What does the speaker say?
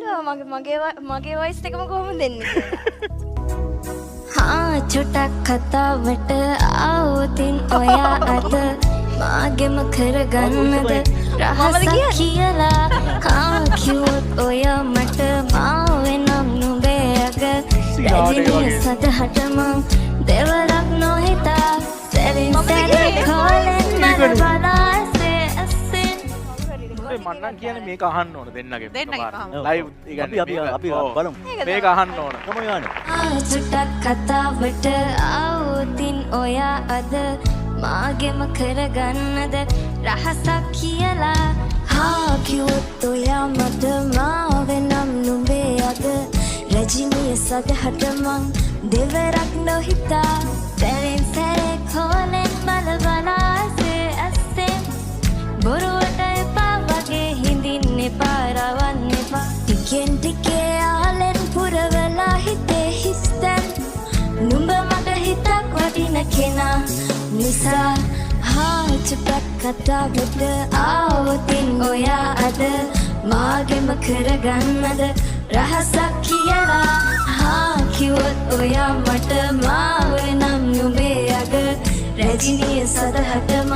බලුවා මගේ වොයිස් එකම කොහොමද දෙන්නේ හා චුටක් කතාවට ආවොතින් ඔයා අද මාගෙම කරගන්නද රහසක් කියලා හා කිව්වොත් ඔයා මට මාවෙනම් නුඹේ අග රැජිනිය සදහටම දෙවරක් නොහිතා සැරින් සැරේ කෝලෙන් මරබලාසේ අස්සෙන් මන්නම් කියන්නේ මේක අහන්න ඕන දෙන්නගේ ලයිව් අපි බලමු මේක අහන්න ඕන චුටක් කතාවට ආවොතින් ඔයා අද මාගෙම කරගන්නද රහසක් කියලා හා කිව්වොත් ඔයා මට මාවෙනම් නුඹේ අග රැජිනිය සදහට මං දෙවරක් නොහිතා සැරෙන් සැරේ කෝලෙන් බලබලාසේ ඇස්සෙන් බොරුවට එපා වගේ හිඳින්න එපා රවන්න එපා ටිකෙන් ටිකේ ආලෙන් පුරවලා හිතේ හිස්තැන් නුඹ මට හිතක් වටින කෙනා නිසා හා චුටක් කතාවට ආවොතින් ඔයා අද මාගෙම කරගන්නද රහසක් කියලා හා කිව්වොත් ඔයා මට මාවෙනම් නුඹේ අග රැජිනිය සදහටම